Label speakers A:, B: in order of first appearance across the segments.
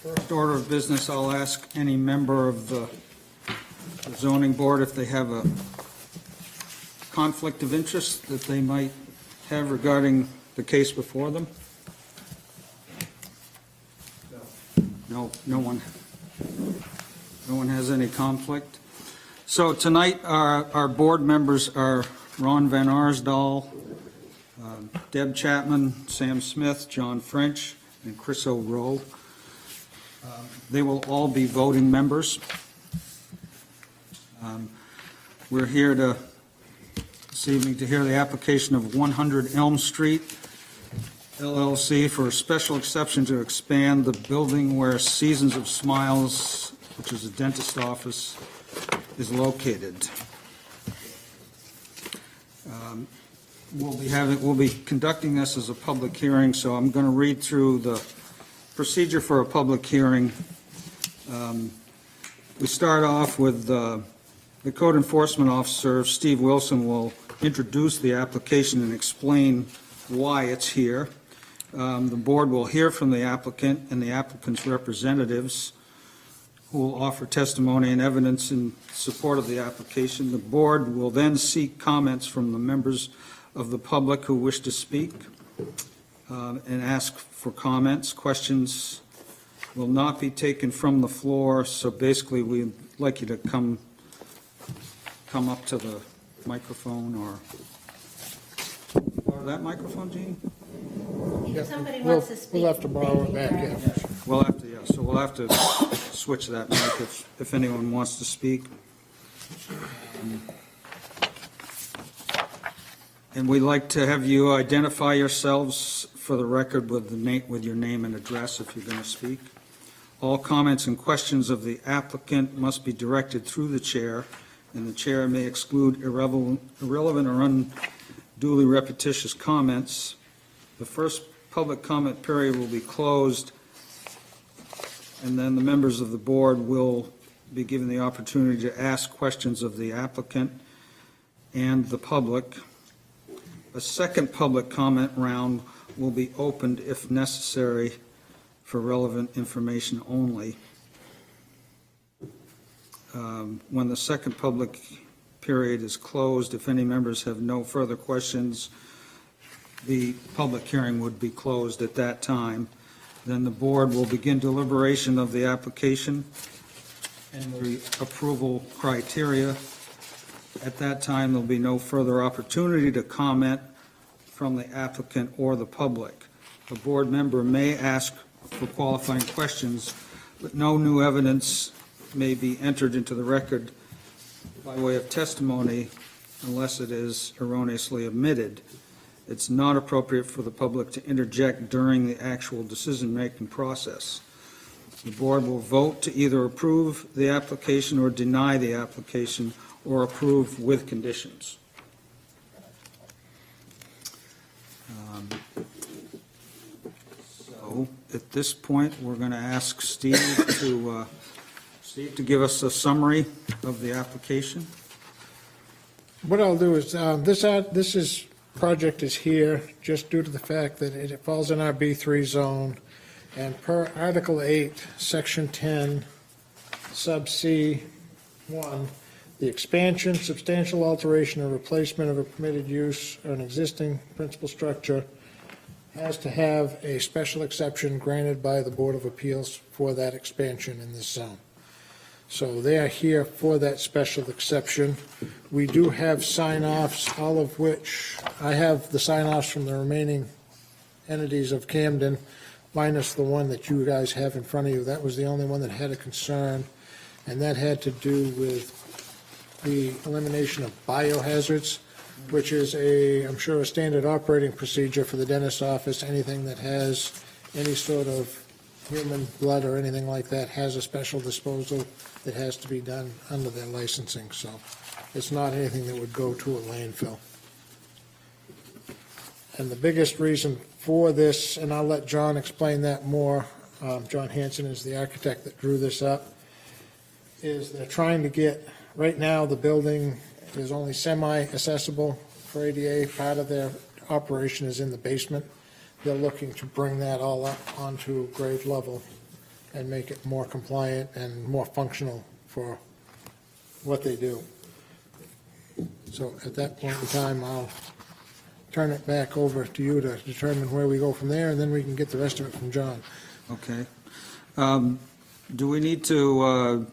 A: First order of business, I'll ask any member of the zoning board if they have a conflict of interest that they might have regarding the case before them. No one has any conflict. So tonight, our board members are Ron Van Arsdal, Deb Chapman, Sam Smith, John French, and Chris O'Rowe. They will all be voting members. We're here this evening to hear the application of 100 Elm Street LLC for a special exception to expand the building where Seasons of Smiles, which is a dentist office, is located. We'll be conducting this as a public hearing, so I'm going to read through the procedure for a public hearing. We start off with the code enforcement officer, Steve Wilson, will introduce the application and explain why it's here. The board will hear from the applicant and the applicant's representatives, who will offer testimony and evidence in support of the application. The board will then seek comments from the members of the public who wish to speak and ask for comments. Questions will not be taken from the floor, so basically we'd like you to come up to the microphone or that microphone, Gene?
B: If somebody wants to speak.
C: We'll have to borrow it back, yeah.
A: We'll have to switch that mic if anyone wants to speak. And we'd like to have you identify yourselves for the record with your name and address if you're going to speak. All comments and questions of the applicant must be directed through the chair, and the chair may exclude irrelevant or unduly repetitious comments. The first public comment period will be closed, and then the members of the board will be given the opportunity to ask questions of the applicant and the public. A second public comment round will be opened if necessary for relevant information only. When the second public period is closed, if any members have no further questions, the public hearing would be closed at that time. Then the board will begin deliberation of the application and the approval criteria. At that time, there'll be no further opportunity to comment from the applicant or the public. A board member may ask for qualifying questions, but no new evidence may be entered into the record by way of testimony unless it is erroneously omitted. It's not appropriate for the public to interject during the actual decision-making process. The board will vote to either approve the application or deny the application or approve with conditions. So at this point, we're going to ask Steve to give us a summary of the application.
C: What I'll do is, this project is here just due to the fact that it falls in our B3 zone, and per Article 8, Section 10, Sub C 1, the expansion, substantial alteration, or replacement of a permitted use or an existing principal structure has to have a special exception granted by the Board of Appeals for that expansion in this zone. So they are here for that special exception. We do have sign-offs, all of which, I have the sign-offs from the remaining entities of Camden, minus the one that you guys have in front of you. That was the only one that had a concern, and that had to do with the elimination of biohazards, which is I'm sure, a standard operating procedure for the dentist's office. Anything that has any sort of human blood or anything like that has a special disposal that has to be done under their licensing. So it's not anything that would go to a landfill. And the biggest reason for this, and I'll let John explain that more, John Hanson is the architect that drew this up, is they're trying to get, right now the building is only semi-accessible for ADA. Part of their operation is in the basement. They're looking to bring that all up onto grade level and make it more compliant and more functional for what they do. So at that point in time, I'll turn it back over to you to determine where we go from there, and then we can get the rest of it from John.
A: Okay. Do we need to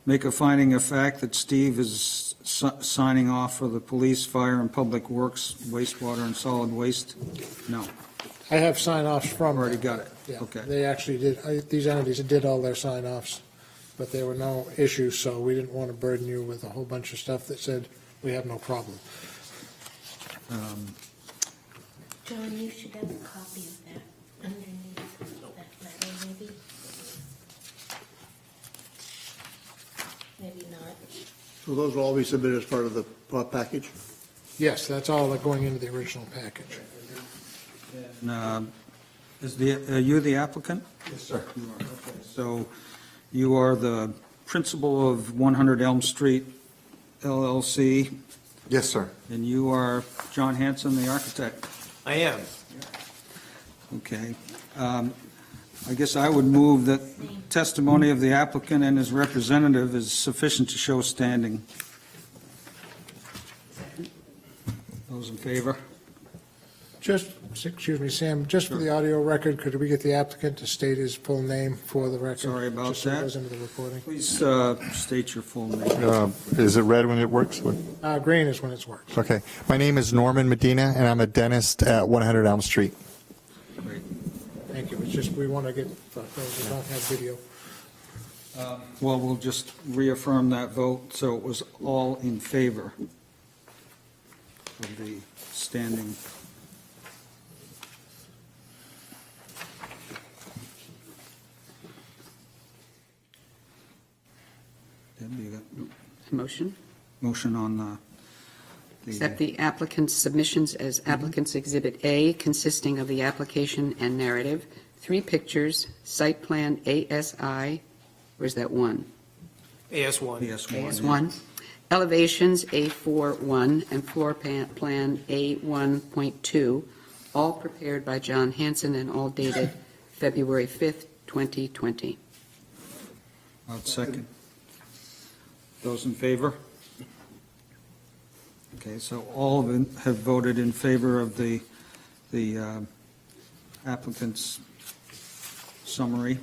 A: make a finding of fact that Steve is signing off for the police, fire, and public works, wastewater, and solid waste? No,
C: I have sign-offs from.
A: already got it.
C: Yeah,
A: Okay.
C: they actually did, these entities did all their sign-offs, but there were no issues, so we didn't want to burden you with a whole bunch of stuff that said, we have no problem.
B: John, you should have a copy of that underneath that letter, maybe? Maybe not.
D: So those will all be submitted as part of the package?
C: Yes, that's all going into the original package.
A: Are you the applicant?
D: Yes, sir.
A: You are, okay. So you are the principal of 100 Elm Street LLC,
E: Yes, sir.
A: and you are John Hanson, the architect?
F: I am.
A: Okay. I guess I would move that testimony of the applicant and his representative is sufficient to show standing. Those in favor?
C: Just, excuse me, Sam, just for the audio record, could we get the applicant to state his full name for the record?
A: Sorry about
C: Just so it
A: that.
C: goes into the recording.
A: Please state your full name.
E: Is it red when it works?
C: Green is when it's worked.
E: Okay. My name is Norman Medina, and I'm a dentist at 100 Elm Street.
A: Great.
C: Thank you. It's just, we want to get, for those who don't have video.
A: Well, we'll just reaffirm that vote, so it was all in favor of the standing. Deb, you got
G: Motion,
A: motion on the.
G: accept the applicant's submissions as applicant's Exhibit A, consisting of the application and narrative, 3 pictures, site plan ASI, where's that one?
F: AS1.
A: PS1.
G: AS1, elevations A41, and floor plan A1.2, all prepared by John Hanson and all dated February 5th, 2020.
A: I'll second. Those in favor? Okay, so all of them have voted in favor of the applicant's summary.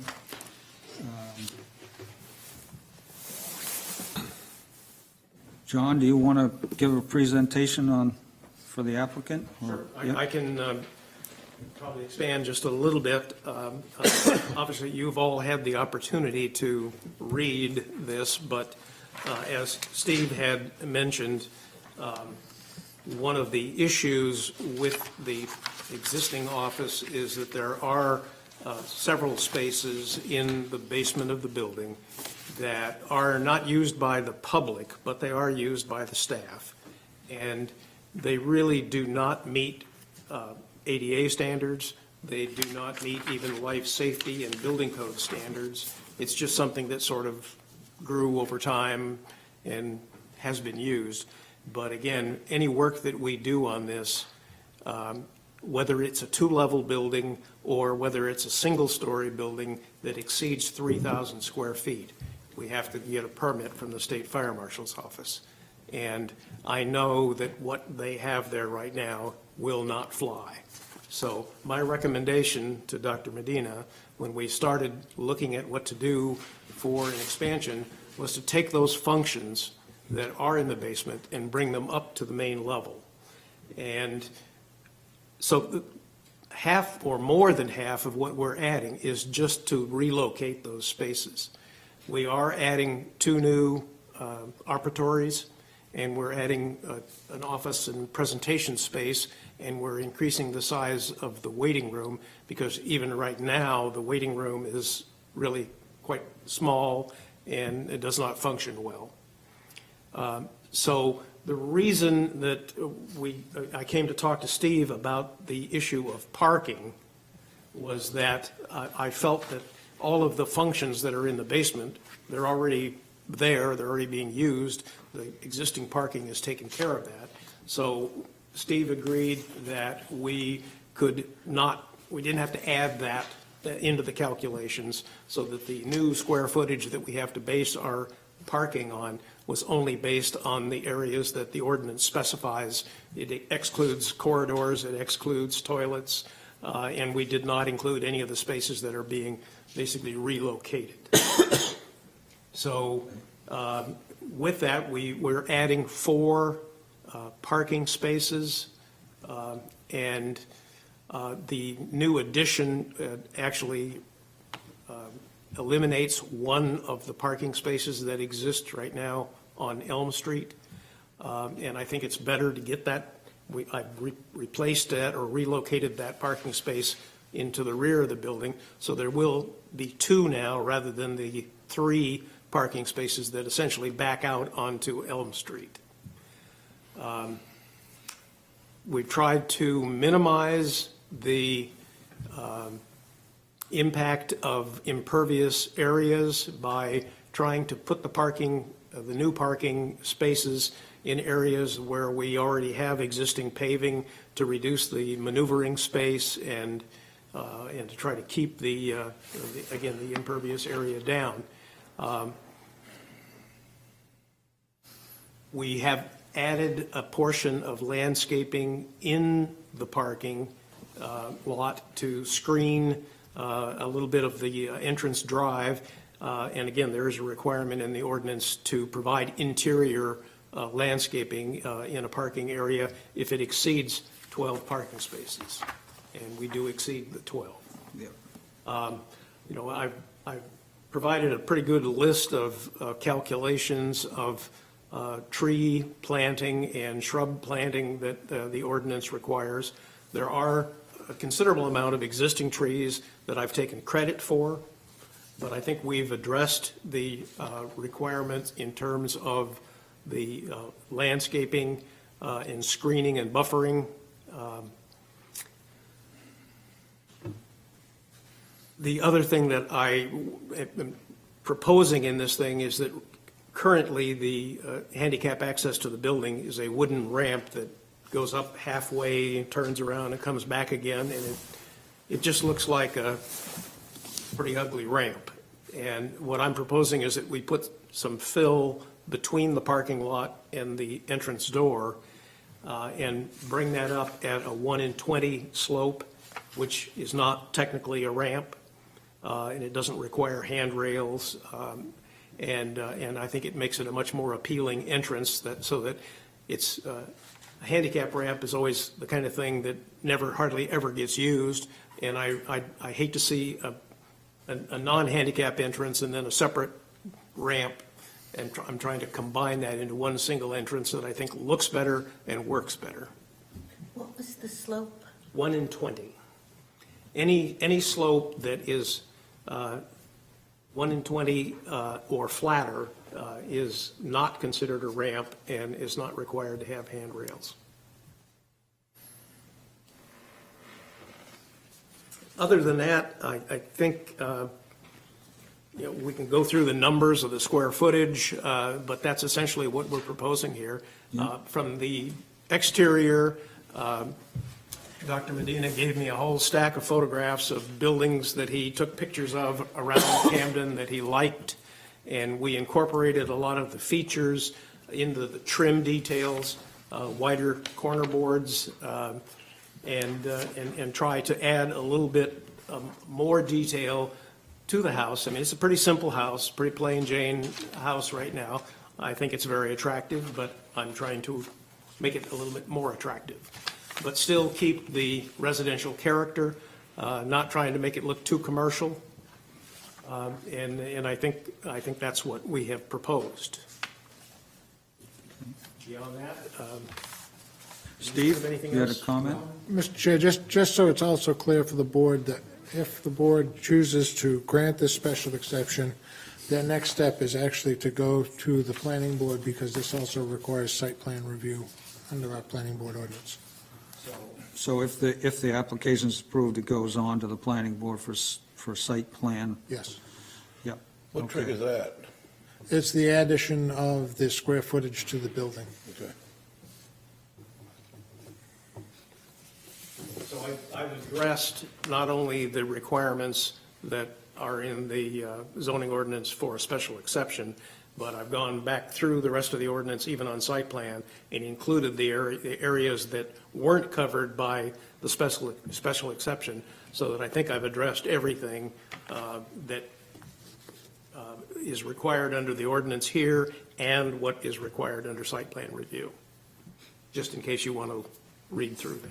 A: John, do you want to give a presentation for the applicant? or-
F: Sure. I can probably expand just a little bit. Obviously, you've all had the opportunity to read this, but as Steve had mentioned, one of the issues with the existing office is that there are several spaces in the basement of the building that are not used by the public, but they are used by the staff. And they really do not meet ADA standards. They do not meet even life safety and building code standards. It's just something that sort of grew over time and has been used. But again, any work that we do on this, whether it's a 2-level building or whether it's a single-story building that exceeds 3,000 square feet, we have to get a permit from the State Fire Marshal's office. And I know that what they have there right now will not fly. So my recommendation to Dr. Medina, when we started looking at what to do for an expansion, was to take those functions that are in the basement and bring them up to the main level. And so half or more than half of what we're adding is just to relocate those spaces. We are adding 2 new operatories, and we're adding an office and presentation space, and we're increasing the size of the waiting room, because even right now, the waiting room is really quite small and it does not function well. So the reason that I came to talk to Steve about the issue of parking was that I felt that all of the functions that are in the basement, they're already there, they're already being used. The existing parking is taking care of that. So Steve agreed that we didn't have to add that into the calculations, so that the new square footage that we have to base our parking on was only based on the areas that the ordinance specifies. It excludes corridors, it excludes toilets, and we did not include any of the spaces that are being basically relocated. So with that, we're adding 4 parking spaces, and the new addition actually eliminates one of the parking spaces that exist right now on Elm Street. And I think it's better to get that. I've replaced that or relocated that parking space into the rear of the building. So there will be 2 now rather than the 3 parking spaces that essentially back out onto Elm Street. We've tried to minimize the impact of impervious areas by trying to put the new parking spaces in areas where we already have existing paving to reduce the maneuvering space and to try to keep the impervious area down. We have added a portion of landscaping in the parking lot to screen a little bit of the entrance drive. And again, there is a requirement in the ordinance to provide interior landscaping in a parking area if it exceeds 12 parking spaces. And we do exceed the 12.
A: Yeah.
F: You know, I've provided a pretty good list of calculations of tree planting and shrub planting that the ordinance requires. There are a considerable amount of existing trees that I've taken credit for, but I think we've addressed the requirements in terms of the landscaping and screening and buffering. The other thing that I am proposing in this thing is that currently the handicap access to the building is a wooden ramp that goes up halfway, turns around, and comes back again, and it just looks like a pretty ugly ramp. And what I'm proposing is that we put some fill between the parking lot and the entrance door and bring that up at a 1 in 20 slope, which is not technically a ramp, and it doesn't require handrails. And I think it makes it a much more appealing entrance so that it's a handicap ramp is always the kind of thing that hardly ever gets used. And I hate to see a non-handicap entrance and then a separate ramp. And I'm trying to combine that into one single entrance that I think looks better and works better.
B: What was the slope?
F: 1 in 20. Any slope that is 1 in 20 or flatter is not considered a ramp and is not required to have handrails. Other than that, I think we can go through the numbers of the square footage, but that's essentially what we're proposing here. From the exterior, Dr. Medina gave me a whole stack of photographs of buildings that he took pictures of around Camden that he liked, and we incorporated a lot of the features into the trim details, wider corner boards, and try to add a little bit more detail to the house. I mean, it's a pretty simple house, pretty plain Jane house right now. I think it's very attractive, but I'm trying to make it a little bit more attractive, but still keep the residential character, not trying to make it look too commercial. And I think that's what we have proposed. Beyond that,
A: Steve,
F: have anything
A: you had a
F: else?
A: comment?
C: Mr. Chair, just so it's also clear for the board that if the board chooses to grant this special exception, their next step is actually to go to the planning board, because this also requires site plan review under our planning board ordinance.
A: So if the application is approved, it goes on to the planning board for site plan?
C: Yes.
A: Yep.
H: What
A: Okay.
H: triggers that?
C: It's the addition of the square footage to the building.
H: Okay.
F: So I've addressed not only the requirements that are in the zoning ordinance for a special exception, but I've gone back through the rest of the ordinance, even on site plan, and included the areas that weren't covered by the special exception, so that I think I've addressed everything that is required under the ordinance here and what is required under site plan review, just in case you want to read through that.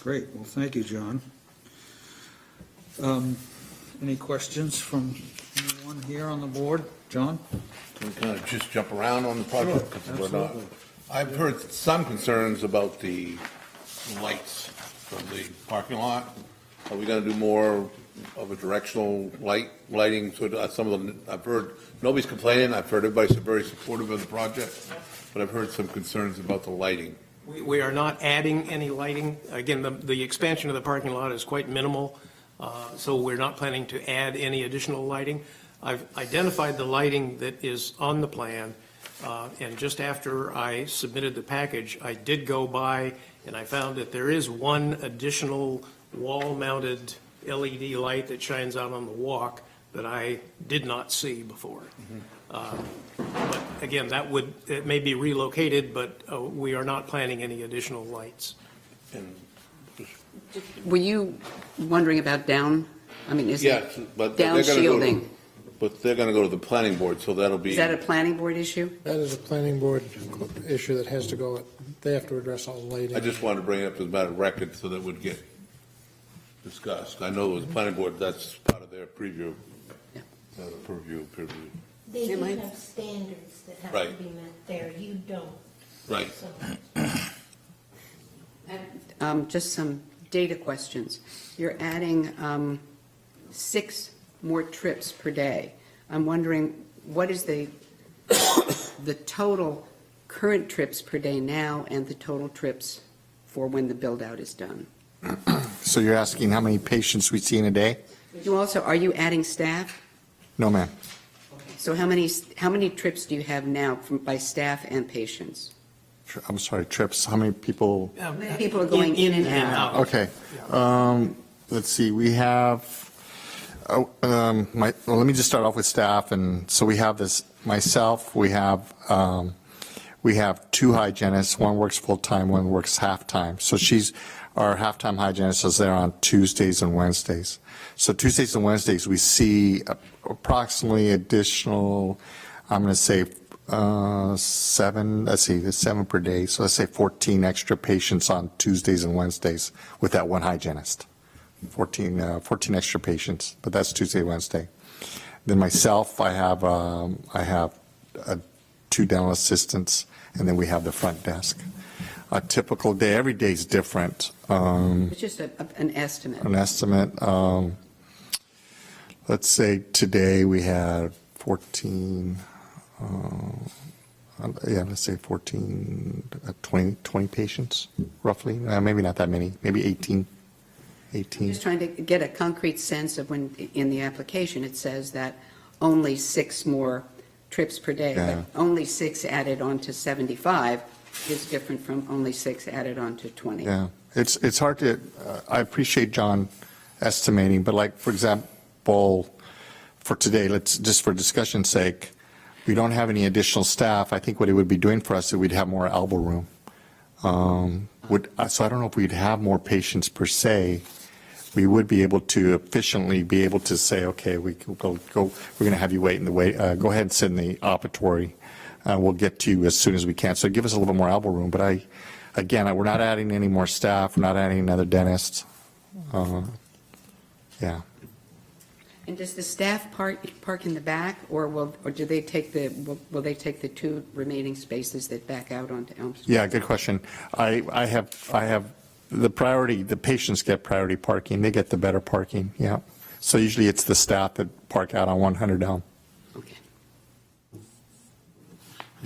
A: Great, well, thank you, John. Any questions from anyone here on the board? John?
H: Can we kind of just jump around on the project? 'Cause we're not-
A: absolutely.
H: I've heard some concerns about the lights from the parking lot. Are we going to do more of a directional lighting? So some of them, I've heard, nobody's complaining. I've heard everybody's very supportive of the project, but I've heard some concerns about the lighting.
F: We are not adding any lighting. Again, the expansion of the parking lot is quite minimal, so we're not planning to add any additional lighting. I've identified the lighting that is on the plan, and just after I submitted the package, I did go by and I found that there is one additional wall-mounted LED light that shines out on the walk that I did not see before. But again, it may be relocated, but we are not planning any additional lights.
H: And
G: Were you wondering about is
H: yes,
G: it
H: but
G: down
H: they're going to go
G: shielding?
H: to, but they're going to go to the planning board, so that'll be.
G: Is that a planning board issue?
C: That is a planning board issue that has to go, they have to address all the lighting.
H: I just wanted to bring it up as a matter of record so that it would get discussed. I know it was the planning board, that's part of their preview,
G: Yeah.
H: purview.
B: They do
G: Am I-
B: have standards that have
H: Right.
B: to be met there. You don't.
H: Right.
B: So
G: Just some data questions. You're adding 6 more trips per day. I'm wondering, what is the total current trips per day now and the total trips for when the build-out is done?
E: So you're asking how many patients we see in a day?
G: Are you adding staff?
E: No, ma'am.
G: So how many trips do you have now by staff and patients?
E: I'm sorry, trips, how many people?
G: People are going in and out.
E: Okay. Let's see, we have, well, let me just start off with staff. And so we have myself, we have 2 hygienists. One works full-time, one works half-time. So our half-time hygienist is there on Tuesdays and Wednesdays. So Tuesdays and Wednesdays, we see approximately additional, I'm going to say 7, there's 7 per day. So let's say 14 extra patients on Tuesdays and Wednesdays with that one hygienist. 14 extra patients, but that's Tuesday, Wednesday. Then myself, I have 2 dental assistants, and then we have the front desk. A typical day, every day is different.
G: It's just an estimate.
E: An estimate, let's say today we had 14, let's say 14, 20 patients, roughly. Maybe not that many, maybe 18.
G: Just trying to get a concrete sense of when, in the application, it says that only 6 more trips per day.
E: Yeah.
G: But only 6 added on to 75 is different from only 6 added on to 20.
E: Yeah, it's hard to, I appreciate John estimating, but like, for example, for today, just for discussion's sake, we don't have any additional staff. I think what it would be doing for us is we'd have more elbow room. So I don't know if we'd have more patients per se. We would be able to efficiently be able to say, okay, we're going to have you wait in the go ahead and sit in the operatory. We'll get to you as soon as we can. So give us a little bit more elbow room. But we're not adding any more staff. We're not adding another dentist. Yeah.
G: And does the staff park in the back, or do they take will they take the 2 remaining spaces that back out onto Elm Street?
E: Yeah, good question. I have the priority, the patients get priority parking. They get the better parking, yeah. So usually it's the staff that park out on 100 Elm.
G: Okay.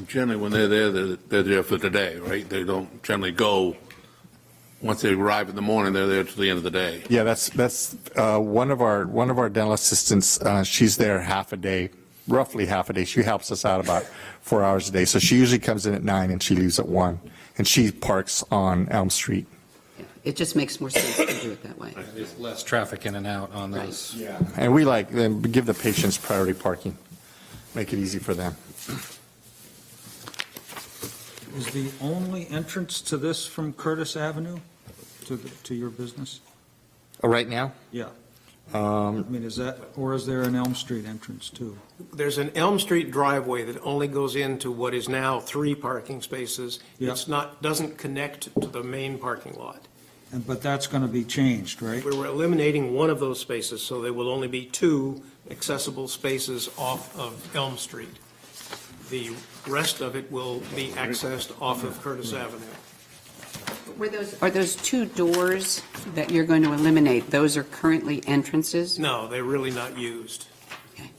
H: Generally, when they're there, they're there for the day, right? They don't generally go, once they arrive in the morning, they're there till the end of the day.
E: Yeah, that's one of our dental assistants. She's there half a day, roughly half a day. She helps us out about 4 hours a day. So she usually comes in at 9 and she leaves at 1, and she parks on Elm Street.
G: It just makes more sense to do it that way.
I: There's less traffic in and out on those.
E: And we like, give the patients priority parking, make it easy for them.
A: Is the only entrance to this from Curtis Avenue to your business?
E: Right now?
A: Yeah. I mean, is that, or is there an Elm Street entrance too?
F: There's an Elm Street driveway that only goes into what is now 3 parking spaces.
A: Yeah.
F: It's not, doesn't connect to the main parking lot.
A: But that's going to be changed, right?
F: We were eliminating one of those spaces, so there will only be 2 accessible spaces off of Elm Street. The rest of it will be accessed off of Curtis Avenue.
G: Are those 2 doors that you're going to eliminate, those are currently entrances?
F: No, they're really not used.
G: Okay.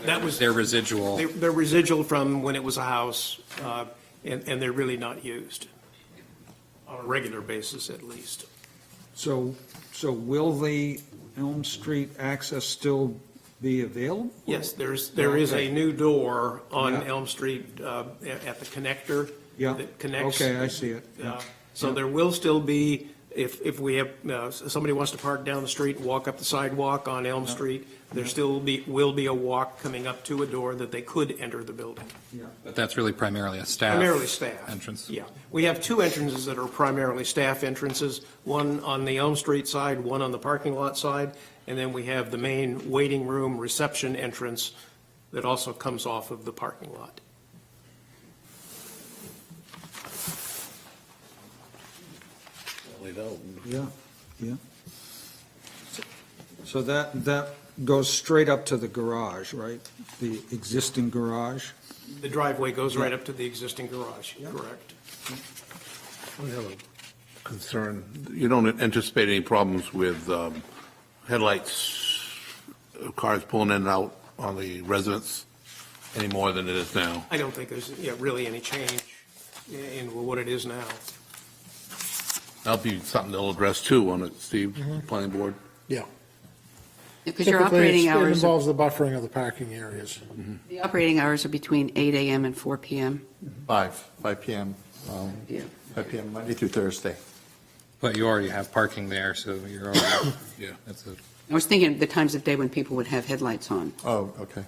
F: That was,
I: They're residual.
F: they're residual from when it was a house, and they're really not used, on a regular basis at least.
A: So will the Elm Street access still be available?
F: Yes, there is a new door on
A: Yeah.
F: Elm Street at the connector.
A: Yeah.
F: That connects.
A: Okay, I see it. Yeah.
F: So there will still be, if we have, somebody wants to park down the street and walk up the sidewalk on Elm Street, there still will be a walk coming up to a door that they could enter the building.
I: But that's really primarily a staff.
F: Primarily staff.
I: Entrance.
F: Yeah. We have 2 entrances that are primarily staff entrances, one on the Elm Street side, one on the parking lot side, and then we have the main waiting room reception entrance that also comes off of the parking lot.
A: Yeah, yeah. So that goes straight up to the garage, right? The existing garage?
F: The driveway goes right up to the existing garage, correct?
H: I have a concern. You don't anticipate any problems with headlights, cars pulling in and out on the residents any more than it is now?
F: I don't think there's really any change in what it is now.
H: That'll be something they'll address too on it, Steve, planning board.
C: Yeah.
G: Because your
C: Typically,
G: operating
C: it
G: hours,
C: involves the buffering of the parking areas.
G: the operating hours are between 8 AM and 4 PM.
E: 5 PM,
G: Yeah.
E: 5 PM, Monday through Thursday.
I: But you already have parking there, so you're already,
H: Yeah.
I: that's a,
G: I was thinking of the times of day when people would have headlights on.
E: Oh, okay.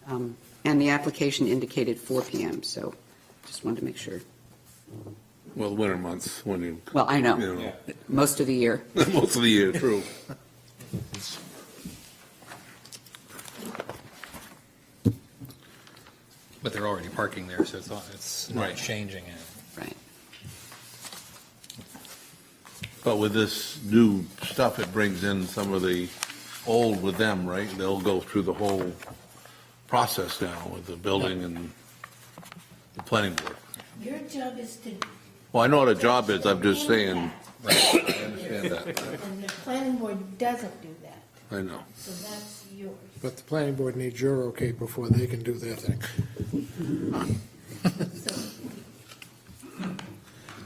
G: And the application indicated 4 PM, so just wanted to make sure.
H: Well, the winter months when you,
G: Well, I know,
H: you know,
G: most of the year.
H: most of the year, true.
I: but they're already parking there, so it's not
H: Right.
I: changing it.
G: Right.
H: But with this new stuff, it brings in some of the old with them, right? They'll go through the whole process now with the building and the planning board.
B: Your job is to,
H: Well, I know what a job is, I'm just saying,
B: Right.
H: I understand that,
B: and the planning board doesn't do that,
H: I know.
B: so that's yours.
C: But the planning board needs your okay before they can do their thing.
B: So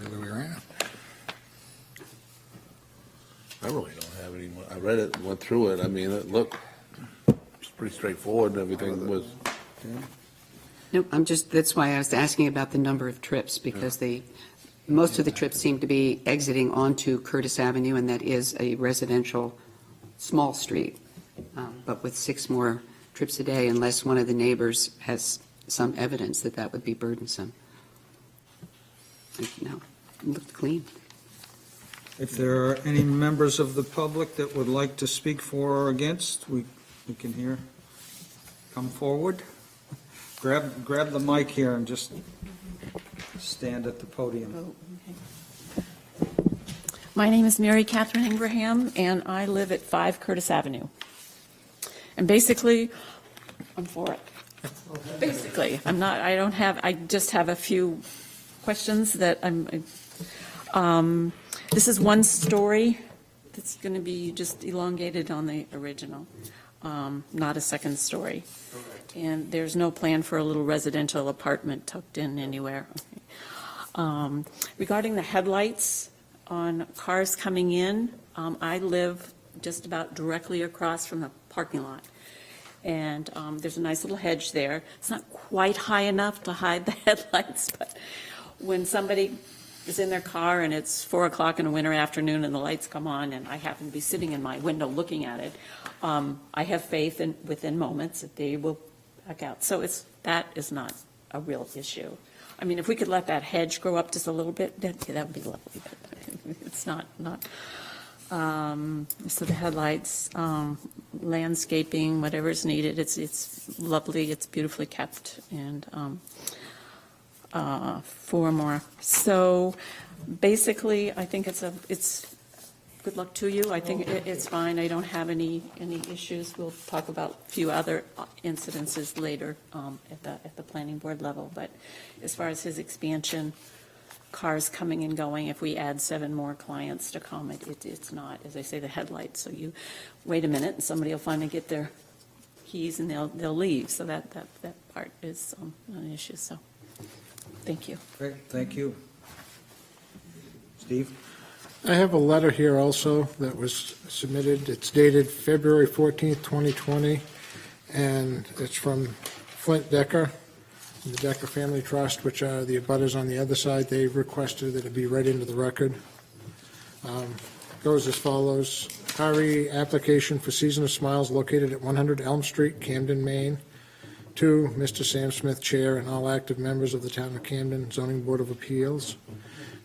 I: Where we're at.
H: I really don't have any, I read it, went through it, I mean, it looked, it's pretty straightforward, and everything was,
G: Nope, that's why I was asking about the number of trips, because most of the trips seem to be exiting onto Curtis Avenue, and that is a residential, small street. But with 6 more trips a day, unless one of the neighbors has some evidence that that would be burdensome. No, it looked clean.
A: If there are any members of the public that would like to speak for or against, we can hear. Come forward. Grab the mic here and just stand at the podium.
J: My name is Mary Catherine Ingraham, and I live at 5 Curtis Avenue. And basically, I'm for it. Basically, I just have a few questions that this is one story that's going to be just elongated on the original, not a second story. And there's no plan for a little residential apartment tucked in anywhere. Regarding the headlights on cars coming in, I live just about directly across from the parking lot. And there's a nice little hedge there. It's not quite high enough to hide the headlights, but when somebody is in their car and it's 4 o'clock in a winter afternoon and the lights come on and I happen to be sitting in my window looking at it, I have faith in, within moments, that they will back out. So that is not a real issue. I mean, if we could let that hedge grow up just a little bit, that would be lovely, but it's not. So the headlights, landscaping, whatever is needed, it's lovely, it's beautifully kept, and 4 more. So basically, I think it's good luck to you. I think it's fine. I don't have any issues. We'll talk about a few other incidences later at the planning board level. But as far as his expansion, cars coming and going, if we add 7 more clients to come, it's not, as I say, the headlights. So you wait a minute and somebody will finally get their keys and they'll leave. So that part is not an issue. So thank you.
A: Great, thank you. Steve?
C: I have a letter here also that was submitted. It's dated February 14th, 2020, and it's from Flint Decker, the Decker Family Trust, which are the abutters on the other side. They requested that it be read into the record. Goes as follows. RE application for Season of Smiles located at 100 Elm Street, Camden, Maine. To Mr. Sam Smith, Chair, and all active members of the Town of Camden Zoning Board of Appeals.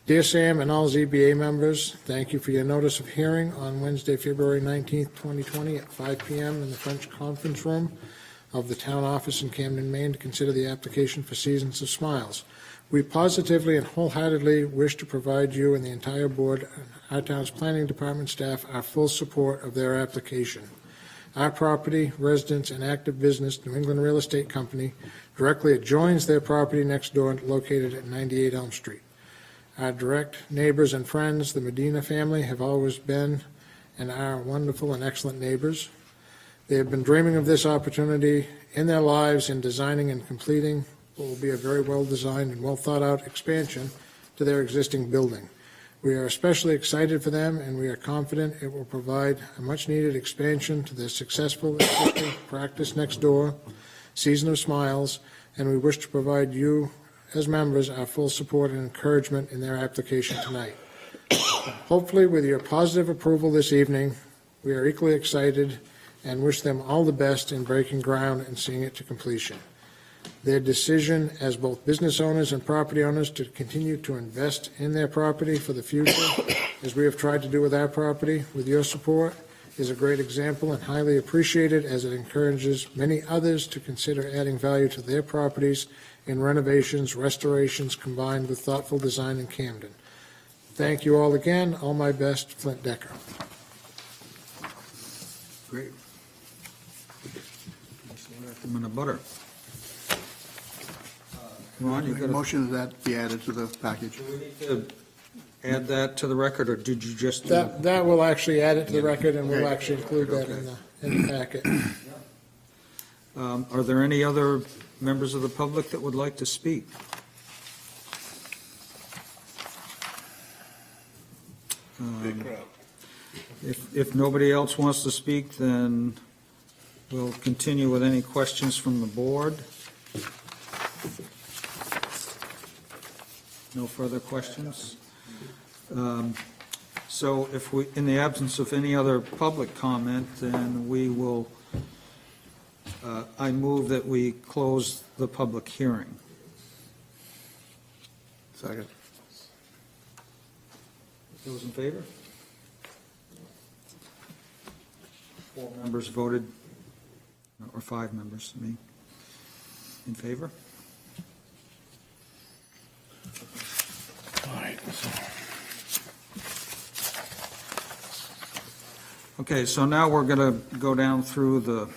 C: Dear Sam and all ZBA members, thank you for your notice of hearing on Wednesday, February 19th, 2020 at 5 p.m. in the French Conference Room of the Town Office in Camden, Maine to consider the application for Seasons of Smiles. We positively and wholeheartedly wish to provide you and the entire board and our town's planning department staff our full support of their application. Our property, residence, and active business, New England Real Estate Company, directly adjoins their property next door located at 98 Elm Street. Our direct neighbors and friends, the Medina family, have always been and are wonderful and excellent neighbors. They have been dreaming of this opportunity in their lives in designing and completing what will be a very well-designed and well-thought-out expansion to their existing building. We are especially excited for them, and we are confident it will provide a much-needed expansion to their successful existing practice next door, Season of Smiles, and we wish to provide you as members our full support and encouragement in their application tonight. Hopefully, with your positive approval this evening, we are equally excited and wish them all the best in breaking ground and seeing it to completion. Their decision as both business owners and property owners to continue to invest in their property for the future, as we have tried to do with our property, with your support, is a great example and highly appreciated as it encourages many others to consider adding value to their properties in renovations, restorations, combined with thoughtful design in Camden. Thank you all again. All my best, Flint Decker.
A: Great. I'm in a butter. Ron, you got a
D: Motion that be added to the package.
A: Do we need to add that to the record, or did you just?
C: That will actually add it to the record, and we'll actually include that in the packet.
A: Are there any other members of the public that would like to speak?
H: Big crowd.
A: If nobody else wants to speak, then we'll continue with any questions from the board. No further questions? So if we, in the absence of any other public comment, then we will, I move that we close the public hearing.
D: Second.
A: Those in favor? 4 members voted, or 5 members, I mean, in favor? Okay, so now we're going to go down through the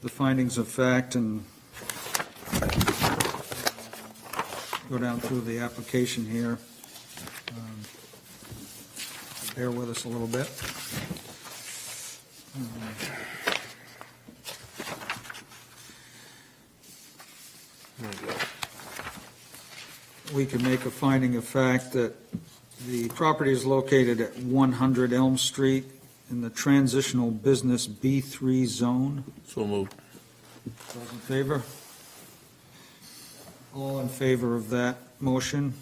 A: findings of fact and go down through the application here. Bear with us a little bit. We can make a finding of fact that the property is located at 100 Elm Street in the transitional business B3 zone.
H: So moved.
A: Those in favor? All in favor of that motion?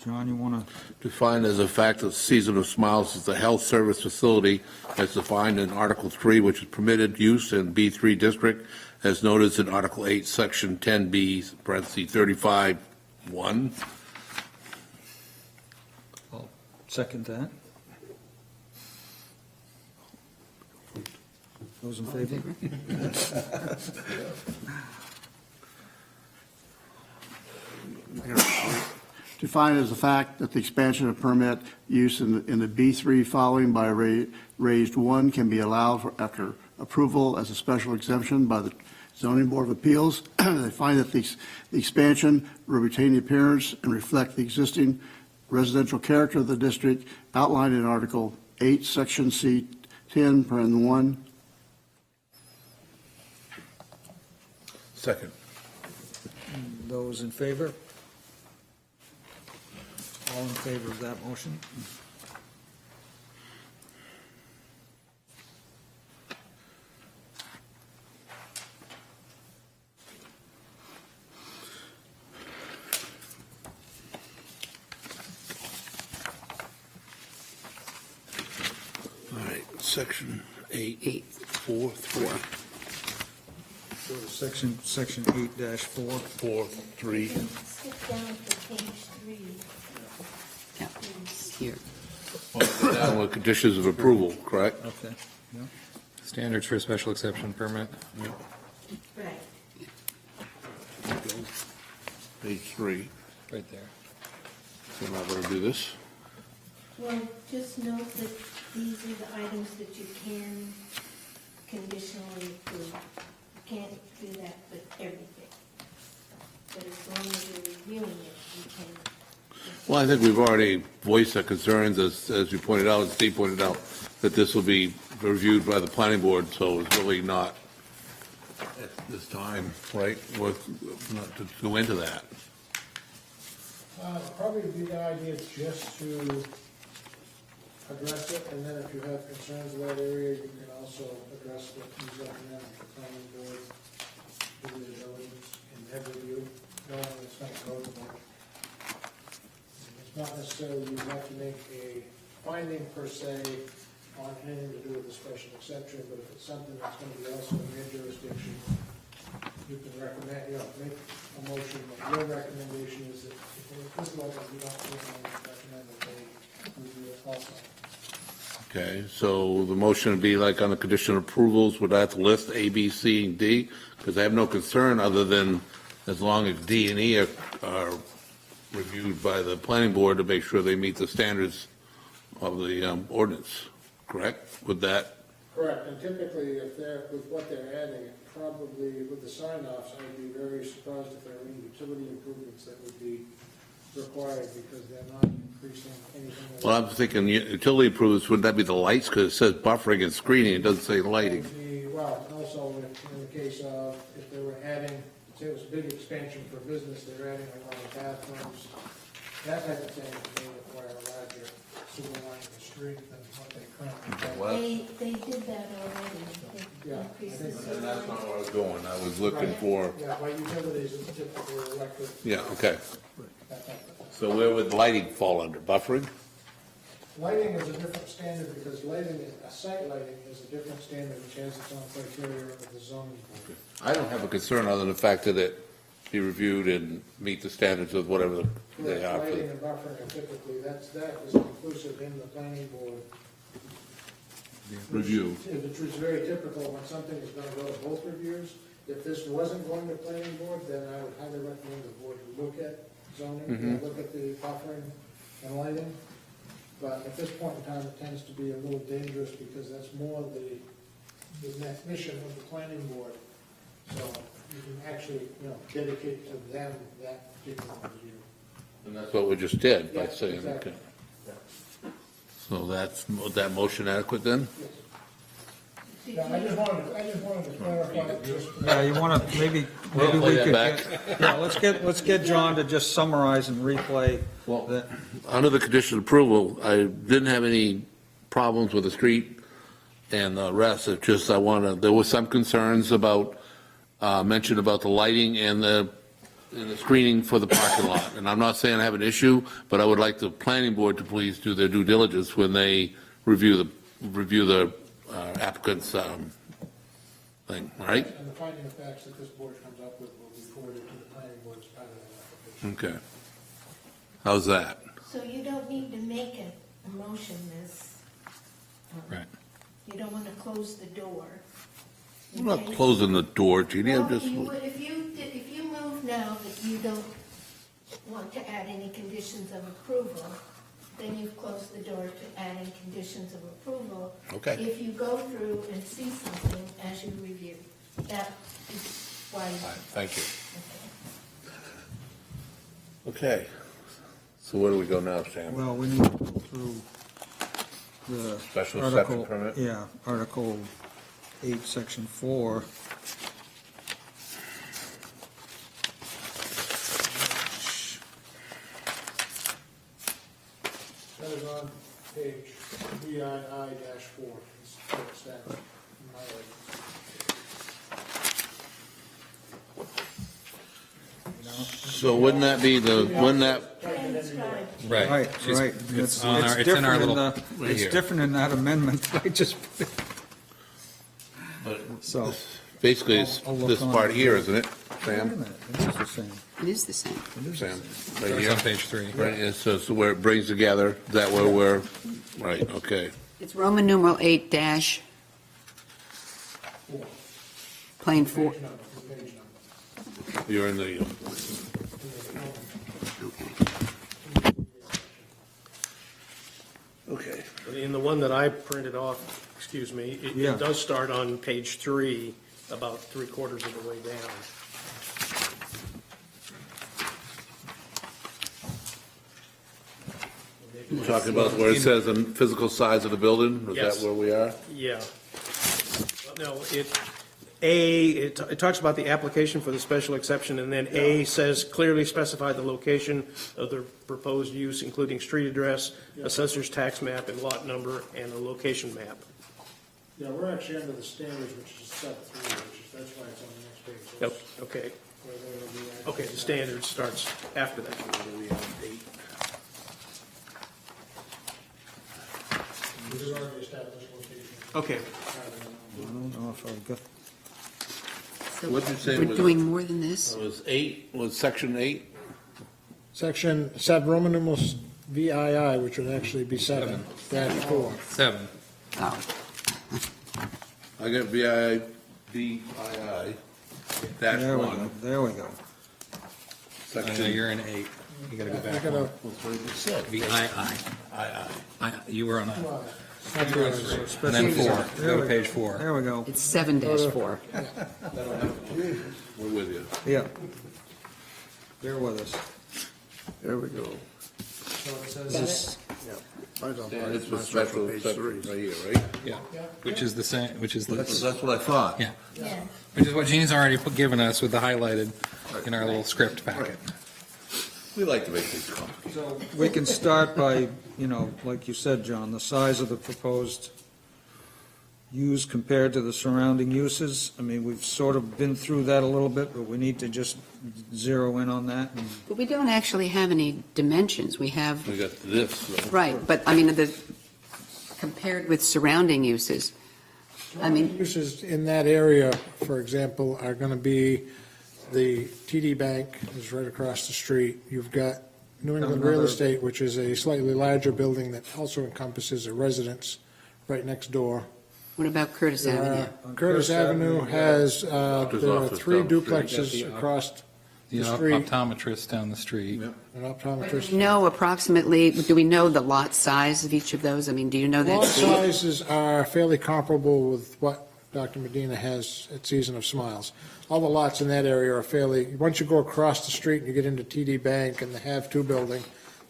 A: John, you want to,
H: Defined as a fact that Season of Smiles is a health service facility as defined in Article 3, which is permitted use in B3 district, as noted in Article 8, Section 10B, parentheses 35(1).
A: second that? Those in favor?
D: Defined as a fact that the expansion of permit use in the B3 following by raised 1 can be allowed for after approval as a special exemption by the Zoning Board of Appeals. They find that the expansion will retain the appearance and reflect the existing residential character of the district outlined in Article 8, Section C, 10, Parent 1.
H: Second.
A: Those in favor? All in favor of that motion?
H: All right, Section 8,
G: Eight.
H: 4, 3.
A: Go to section 8-4.
H: 4, 3.
B: Skip down to page 3.
G: Yeah, it's here.
H: Down with conditions of approval, correct?
A: Okay. Yeah.
I: Standards for a special exception permit.
B: Right.
H: Page 3.
I: Right there.
H: So I'm not going to do this.
B: Well, just note that these are the items that you can conditionally approve. You can't do that with everything. But as long as you're reviewing it, you can.
H: Well, I think we've already voiced our concerns, as you pointed out, and Steve pointed out, that this will be reviewed by the planning board, so it's really not at this time, right, worth not to go into that.
C: Probably the good idea just to address it, and then if you have concerns in that area, you can also address what you recommend to the planning board, do the diligence and have review, knowing it's not codable. It's not necessarily you have to make a finding per se on anything to do with the special exception, but if it's something that's going to be also in your jurisdiction, you can recommend, make a motion, that your recommendation is that if it's applicable, that you don't recommend that they review it also.
H: Okay, so the motion would be like on the condition of approvals, would I have to list A, B, C, and D? Because I have no concern other than as long as D and E are reviewed by the planning board to make sure they meet the standards of the ordinance, correct? Would that,
C: Correct, and typically, if they're, with what they're adding, probably with the sign-offs, I'd be very surprised if there are any utility improvements that would be required, because they're not increasing anything.
H: well, I'm thinking utility improvements, wouldn't that be the lights? Because it says buffering and screening, it doesn't say lighting.
C: Well, also in the case of, if they were adding, say it was a big expansion for business, they're adding a lot of bathrooms, that type of thing may require a larger sewer line in the street than what they currently have.
B: They did that already. They
C: Yeah,
B: increased
C: I
B: the
C: think
B: sewer
H: That's not
B: line.
H: where I was going, I was looking for,
C: Yeah, by utilities, it's typically electric.
H: yeah, okay.
C: That type of thing.
H: So where would lighting fall under, buffering?
C: Lighting is a different standard because lighting, site lighting is a different standard which has its own criteria under the zoning board.
H: I don't have a concern other than the fact that it be reviewed and meet the standards of whatever they are.
C: Lighting and buffering are typically, that is inclusive in the planning board.
H: Review.
C: Which is very typical when something is going to go to both reviews. If this wasn't going to planning board, then I would highly recommend the board look at zoning, and look at the buffering and lighting. But at this point in time, it tends to be a little dangerous because that's more the mission of the planning board. So you can actually, dedicate to them that particular review.
H: And that's what we just did by
C: Yeah,
H: saying,
C: exactly.
H: okay. So that's, was that motion adequate then?
C: Yeah, I just wanted to clarify just.
A: Yeah, you want to, maybe
H: play
A: we
H: that
A: could
H: back.
A: get, yeah, let's get John to just summarize and replay
H: Well,
A: that.
H: under the condition of approval, I didn't have any problems with the street and the rest. It's just there was some concerns about, mentioned about the lighting and the in the screening for the parking lot. And I'm not saying I have an issue, but I would like the planning board to please do their due diligence when they review the applicant's thing, all right?
C: And the finding of facts that this board comes up with will be forwarded to the planning board as part of that application.
H: Okay. How's that?
B: So you don't need to make a motion, Ms.
I: Right.
B: You don't want to close the door.
H: I'm not closing the door, Jeannie, I'm
B: Well,
H: just,
B: you would, if you move now that you don't want to add any conditions of approval, then you've closed the door to adding conditions of approval.
H: Okay.
B: If you go through and see something as you review, that is why.
H: all right, thank you. Okay. So where do we go now, Sam?
A: Well, we need to go through the.
H: Special exception
A: Article-
H: permit?
A: Yeah, Article 8, Section 4.
C: That is on page VII-4. It's text that in my
H: So wouldn't that be wouldn't that,
B: Transcribe.
I: Right.
A: Right,
I: She's-
A: right.
I: It's on our, it's in our
A: different
I: little,
A: the- It's different in that amendment that I just put in. So.
H: basically, it's
A: I'll look
H: this
A: on
H: part
A: it.
H: here, isn't it,
A: Wait a
H: Sam?
A: minute, this is the same.
G: It is the same.
H: Sam, right
I: it's
H: here?
I: on page 3.
H: Right, and so where it brings together, that where we're, right, okay.
G: It's Roman numeral 8 dash, plain 4.
C: page number, the page number.
H: You're in the, okay.
F: In the one that I printed off, excuse me,
A: Yeah.
F: it does start on page 3, about 3/4 of the way down.
H: You're talking about where it says the physical size of the building? Is
F: Yes.
H: that where we are?
F: Yeah. No, it talks about the application for the special exception, and then A says clearly specify the location of the proposed use, including street address, assessor's tax map, and lot number, and a location map.
C: Yeah, we're actually under the standards, which is step 3, that's why it's on the next page. So
F: Yep,
C: it's
F: okay.
C: where they will be at.
F: Okay, the standard starts after that.
C: This is already established location.
F: Okay.
A: I don't know if I got,
G: So
H: What'd you say
G: we're
H: was-
G: doing more than this?
H: Was section 8?
C: Section 7, Roman numerals VII, which would actually be 7, dash 4.
I: 7.
G: Oh,
H: I got VII dash
A: there we go,
H: 1,
A: there we go.
H: section.
I: You're in 8. You gotta go
C: I
I: back.
C: gotta,
I: VII. You were on a,
C: not
I: you were on 3. And then 4.
A: There
I: Go to
A: we
I: page 4.
A: There we go,
G: it's 7 dash 4.
H: We're with you.
A: yeah. Bear with us.
D: There we go.
A: This-
H: Standards for special exception right here, right?
I: Yeah. Which is the same, which is
H: That's
I: the,
H: what I thought.
I: yeah.
B: Yeah.
I: Which is what Jean's already given us with the highlighted in our little script packet.
H: We like to make things complicated.
A: So we can start by, like you said, John, the size of the proposed use compared to the surrounding uses. I mean, we've sort of been through that a little bit, but we need to just zero in on that. And
G: But we don't actually have any dimensions. We have,
H: We got this, so.
G: right, but I mean, compared with surrounding uses, I mean,
C: uses in that area, for example, are going to be the TD Bank is right across the street. You've got New England Real
A: Another-
C: Estate, which is a slightly larger building that also encompasses a residence right next door.
G: what about Curtis Avenue?
C: Curtis Avenue has, there are
H: office
C: 3
H: down the street.
C: duplexes across
I: The
C: the street,
I: optometrist down the street.
C: an optometrist.
G: No, approximately, do we know the lot size of each of those? I mean, do you know that?
C: Lot
G: Steve?
C: sizes are fairly comparable with what Dr. Medina has at Season of Smiles. All the lots in that area are fairly, once you go across the street and you get into TD Bank and the Have-To building,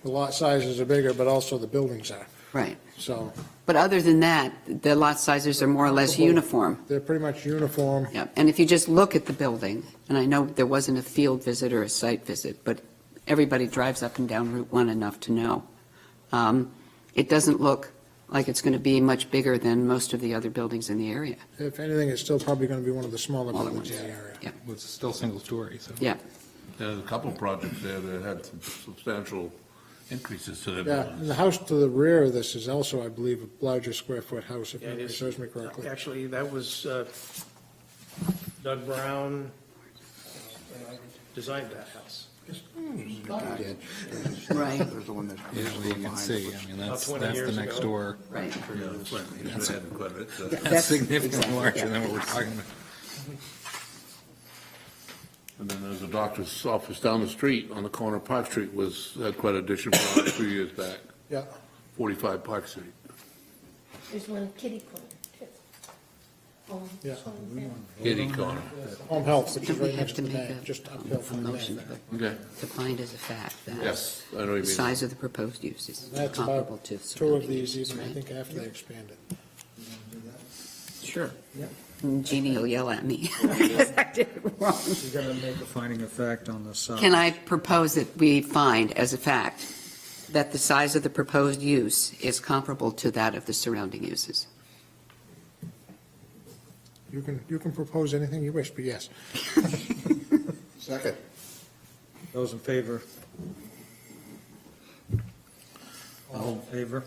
C: the lot sizes are bigger, but also the buildings are.
G: Right.
C: So
G: But other than that, the lot sizes are more or less uniform.
C: they're pretty much uniform.
G: Yeah, and if you just look at the building, and I know there wasn't a field visit or a site visit, but everybody drives up and down Route 1 enough to know. It doesn't look like it's going to be much bigger than most of the other buildings in the area.
C: If anything, it's still probably going to be one of the smaller
G: Smaller
C: buildings in
G: ones.
C: the area.
G: Yeah.
I: It's still single story, so.
G: Yeah.
H: There's a couple of projects there that had some substantial increases to their
C: Yeah,
H: buildings.
C: and the house to the rear of this is also, I believe, a larger square foot house, if
F: Yeah, it
C: memory
F: is.
C: serves me correctly.
F: Actually, that was Doug Brown, and I designed that house.
G: Right,
D: There's the one that.
I: Usually you can see, I mean,
F: About
I: that's
F: 20
I: the
F: years
I: next
F: ago.
I: door.
G: right.
H: That's quite a bit, so.
I: That's significantly larger than what we're talking about.
H: And then there's a doctor's office down the street on the corner of Park Street had quite an addition for a few years back,
C: Yeah,
H: 45 Park Street.
B: There's one kitty corner, too.
C: Yeah.
H: Kitty corner.
C: home health, which is
G: Don't we
C: right
G: have
C: next
G: to
C: to the
G: make
C: bank,
G: a-
C: just uphill
G: A
C: from the
G: motion
C: bank.
H: Okay.
G: to find as a fact that.
H: Yes, I know what you
G: The
H: mean.
G: size of the proposed use is
C: That's
G: comparable
C: about
G: to.
C: two of
G: surrounding
C: these,
G: uses,
C: even, I
G: right?
C: think, after they expanded.
G: Sure. Jeannie will yell at me because I did it wrong.
A: You're going to make a finding of fact on the side.
G: Can I propose that we find as a fact that the size of the proposed use is comparable to that of the surrounding uses?
C: You can propose anything you wish, but yes.
D: Second.
A: Those in favor? All in favor?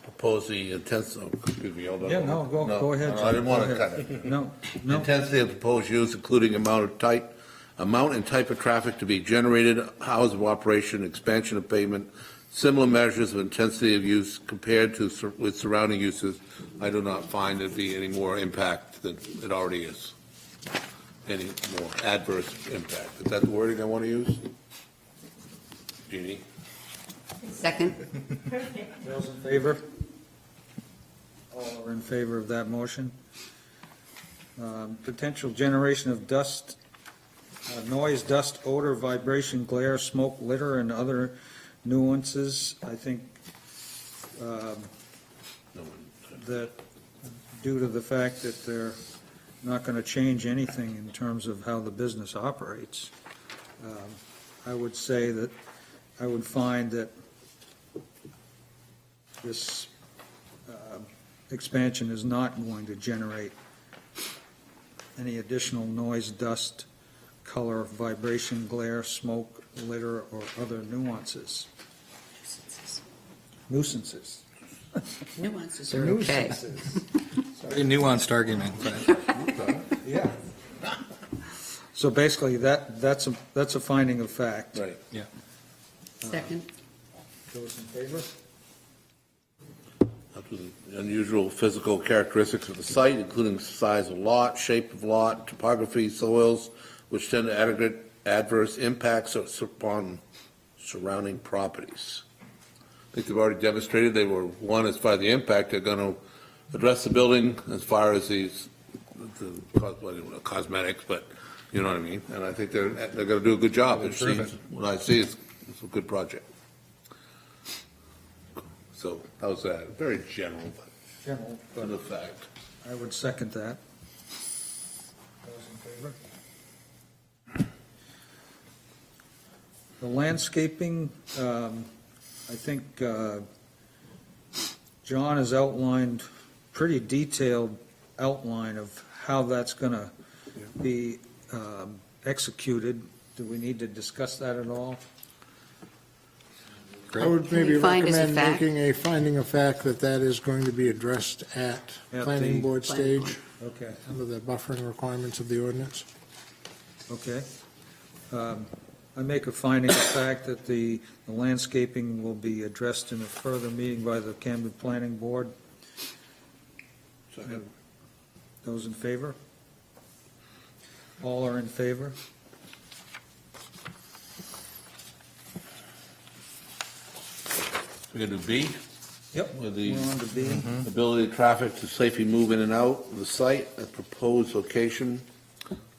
H: Propose the intensity, excuse me, hold on.
A: Yeah, no, go ahead.
H: I didn't want to
A: Go ahead.
H: cut it.
A: No, no.
H: Intensity of proposed use, including amount and type of traffic to be generated, hours of operation, expansion of pavement, similar measures of intensity of use compared to with surrounding uses. I do not find there to be any more impact than it already is. Any more adverse impact. Is that the wording I want to use? Jeannie?
G: Second?
B: Perfect.
A: Those in favor? All are in favor of that motion. Potential generation of dust, noise, dust, odor, vibration, glare, smoke, litter, and other nuances. I think
H: No one.
A: that due to the fact that they're not going to change anything in terms of how the business operates, I would say that I would find that this expansion is not going to generate any additional noise, dust, color, vibration, glare, smoke, litter, or other nuances. Nuisances.
G: Nuances are okay.
A: Nuisances.
I: Very nuanced argument, but
A: Yeah. So basically, that's a finding of fact.
H: Right.
I: yeah.
G: Second?
A: Those in favor?
H: Up to the unusual physical characteristics of the site, including size of lot, shape of lot, topography, soils, which tend to aggregate adverse impacts upon surrounding properties. I think they've already demonstrated they were, one, as far as the impact, they're going to address the building as far as the cosmetics, but you know what I mean? And I think they're going to do a good job. It
I: Improve it.
H: seems, what I see is it's a good project. So how's that? Very general,
A: General,
H: but
A: but
H: the fact.
A: I would second that. Those in favor? The landscaping, I think John has outlined pretty detailed outline of how that's going to be executed. Do we need to discuss that at all?
C: I would maybe
G: we find as a
C: recommend
G: fact?
C: making a finding of fact that that is going to be addressed at
A: At
C: planning
A: the-
C: board
G: Planning
C: stage,
A: Okay,
C: under the buffering requirements of the ordinance.
A: okay. I make a finding of fact that the landscaping will be addressed in a further meeting by the Camden Planning Board.
H: Second.
A: Those in favor? All are in favor?
H: We're going to do B?
A: Yep.
H: With the
A: We're on to B.
H: ability of traffic to safely move in and out of the site at proposed location.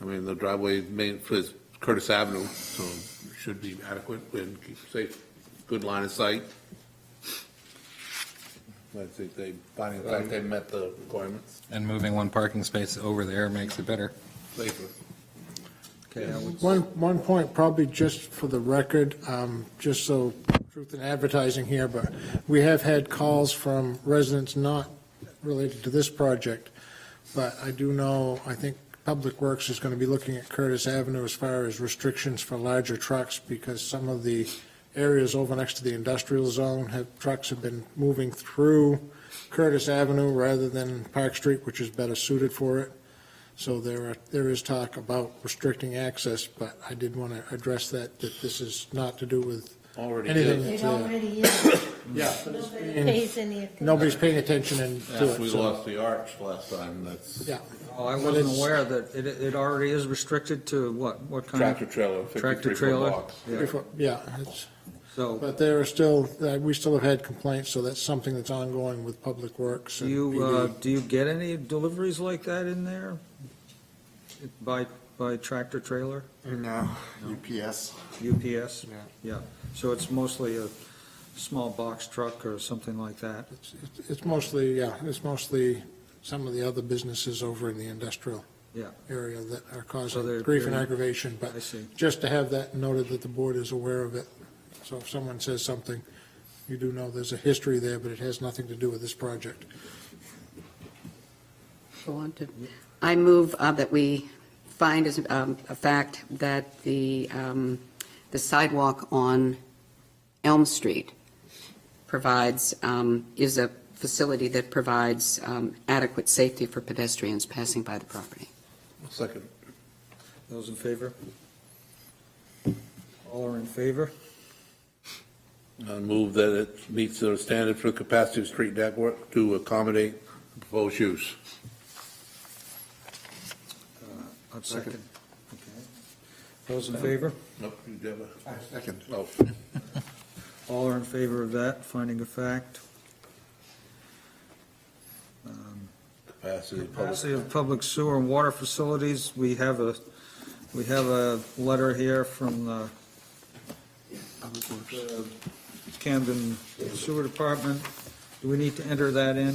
H: I mean, the driveway main is Curtis Avenue, so it should be adequate and keep safe, good line of sight. I think finding the fact they met the requirements.
I: And moving one parking space over there makes it better.
H: Safer.
A: Okay, I would,
C: One point, probably just for the record, just so truth in advertising here, but we have had calls from residents not related to this project, but I do know, I think Public Works is going to be looking at Curtis Avenue as far as restrictions for larger trucks, because some of the areas over next to the industrial zone trucks have been moving through Curtis Avenue rather than Park Street, which is better suited for it. So there is talk about restricting access, but I did want to address that this is not to do with
H: Already
C: anything
H: is.
C: that's
B: It
C: there.
B: already is.
C: Yeah.
B: Nobody pays any attention.
C: Nobody's paying attention to
H: Yeah, we
C: it, so,
H: lost the arch last time, that's
C: yeah.
A: Oh, I
C: But
A: wasn't
C: it's-
A: aware that it already is restricted to what kind of?
H: tractor trailer,
A: Tractor
H: 53
A: trailer?
H: foot box.
A: Yeah.
C: Yeah, it's,
A: So
C: but there are still, we still have had complaints, so that's something that's ongoing with Public Works.
A: do
C: and
A: you,
C: PD.
A: do you get any deliveries like that in there? By tractor trailer,
E: No, UPS.
A: UPS?
E: Yeah.
A: Yeah, so it's mostly a small box truck or something like that?
C: It's mostly, yeah, it's mostly some of the other businesses over in the industrial
A: Yeah,
C: area that are
A: So they're-
C: causing grief and
A: they're-
C: aggravation,
A: I
C: but
A: see.
C: just to have that noted that the board is aware of it. So if someone says something, you do know there's a history there, but it has nothing to do with this project.
G: Go on to, I move that we find as a fact that the sidewalk on Elm Street provides, is a facility that provides adequate safety for pedestrians passing by the property.
H: Second.
A: those in favor? All are in favor?
H: I move that it meets the standard for capacity of street network to accommodate proposed use.
A: I'll second. Okay. Those in favor?
H: Nope, you have a
E: Second.
H: Oh,
A: All are in favor of that, finding a fact.
H: capacity of public.
A: Policy of public sewer and water facilities, we have a letter here from the Camden Sewer Department. Do we need to enter that in?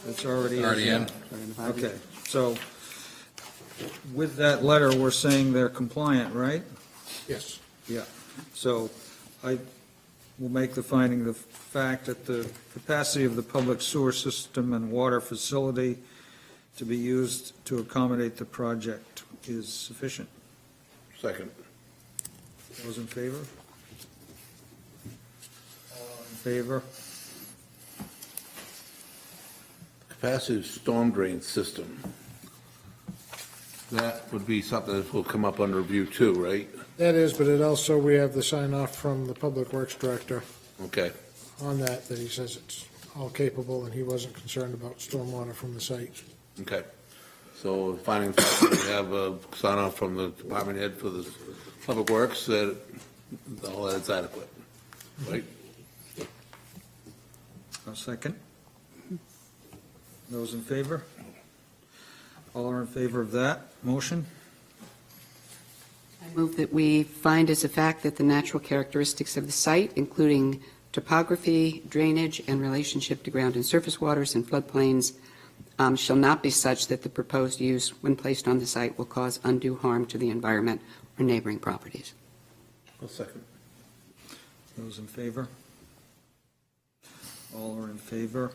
A: It's already in.
I: Already in.
A: Okay, so with that letter, we're saying they're compliant, right?
C: Yes.
A: Yeah, so I will make the finding the fact that the capacity of the public sewer system and water facility to be used to accommodate the project is sufficient.
H: Second.
A: Those in favor? All in favor?
H: Capacity of storm drain system. That would be something that will come up under review too, right?
C: That is, but it also, we have the sign off from the Public Works Director
H: Okay.
C: on that he says it's all capable and he wasn't concerned about stormwater from the site.
H: Okay. So finding, we have a sign off from the department head for the public works that all that's adequate, right?
A: A second. Those in favor? All are in favor of that motion?
G: I move that we find as a fact that the natural characteristics of the site, including topography, drainage, and relationship to ground and surface waters and floodplains, shall not be such that the proposed use, when placed on the site, will cause undue harm to the environment or neighboring properties.
H: A second.
A: Those in favor? All are in favor?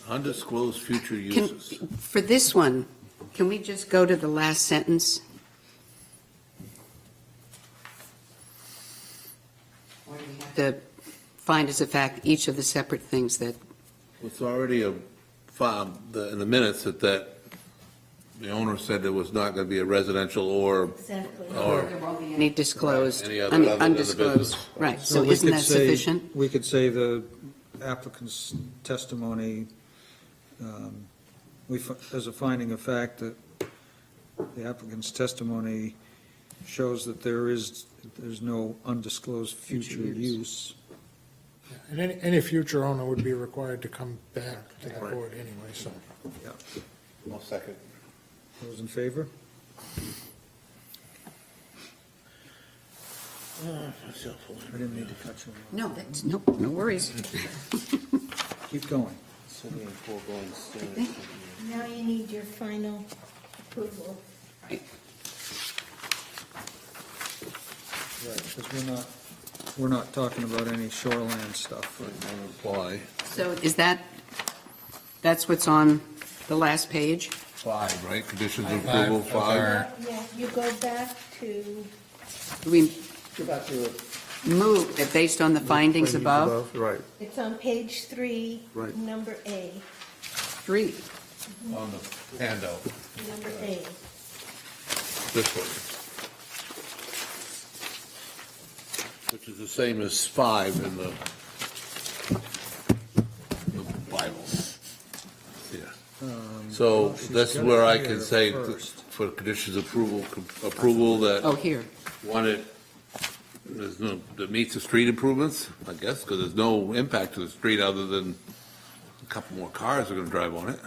H: Undisclosed future
G: Can,
H: uses.
G: for this one, can we just go to the last sentence? Or do we have to find as a fact each of the separate things that,
H: It's already in the minutes that the owner said there was not going to be a residential or
B: Exactly.
G: there won't be any disclosed,
H: Any other business.
G: undisclosed? Right, so
A: we
G: isn't
A: could
G: that
A: say-
G: sufficient?
A: We could say the applicant's testimony, there's a finding of fact that the applicant's testimony shows that there's no undisclosed future
G: Future use.
A: use.
C: And any future owner would be required to come back to the board anyway, so.
H: I'll second.
A: Those in favor? I didn't mean to cut you off.
G: No, that's, no worries.
A: Keep going.
B: Now you need your final approval.
G: Right.
A: Right, because we're not talking about any shoreland stuff.
H: Apply.
G: So is that, That's what's on the last page.
H: 5, right? Conditions of
I: Five
H: approval,
I: of
H: 5.
I: our-
B: Yeah, you go back to,
G: We
D: Go back to it.
G: move it based on the findings above.
D: Right.
B: it's on page 3,
D: Right.
B: number A,
G: 3.
H: On the handout,
B: number A.
H: this one. Which is the same as 5 in the Bible. Yeah. So
A: well, she's
H: that's
A: got
H: where
A: it
H: I
A: here
H: can say
A: first.
H: for conditions approval that
G: Oh, here.
H: want it, there's no, that meets the street improvements, I guess, because there's no impact to the street other than a couple more cars are going to drive on it.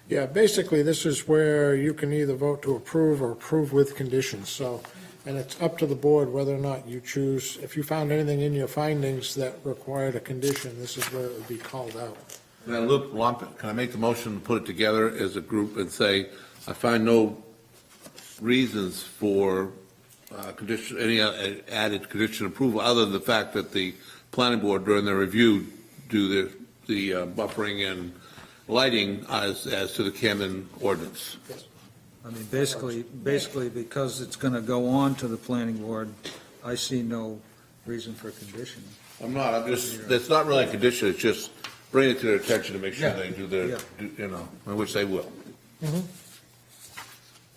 C: Yeah, basically, this is where you can either vote to approve or approve with conditions, so, and it's up to the board whether or not you choose, if you found anything in your findings that required a condition, this is where it would be called out.
H: Can I lump it, can I make the motion to put it together as a group and say, I find no reasons for condition, any added condition approval, other than the fact that the planning board during their review do the buffering and lighting as to the Camden ordinance.
A: I mean, basically, because it's going to go on to the planning board, I see no reason for condition.
H: I'm just, it's not really a condition, it's just bring it to their attention to make sure
A: Yeah.
H: they do their, which they will.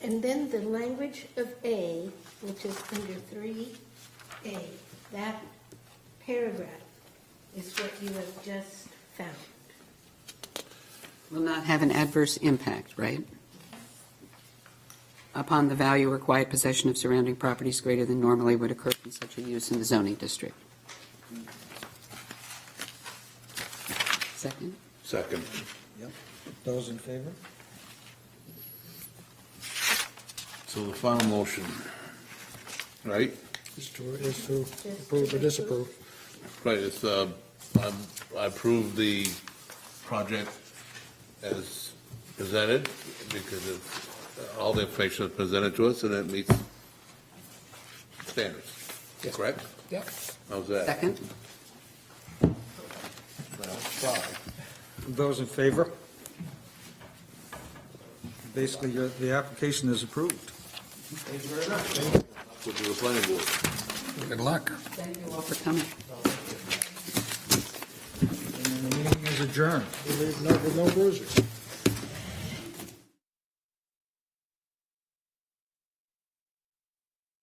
B: And then the language of A, which is under 3A, that paragraph is what you have just found.
G: Will not have an adverse impact, right? Upon the value or quiet possession of surrounding properties greater than normally would occur from such a use in the zoning district. Second?
H: Second.
A: Those in favor?
H: So the final motion, right?
C: Is to approve or disapprove.
H: Right, it's, I approve the project as presented because of all the information that's presented to us and it meets standards.
C: Yes.
H: Correct?
C: Yep.
H: How's that?
G: Second?
A: Those in favor? Basically, the application is approved.
H: To the planning board.
I: Good luck.
G: Thank you all for coming.
A: And the meeting is adjourned.
C: We leave no bruises.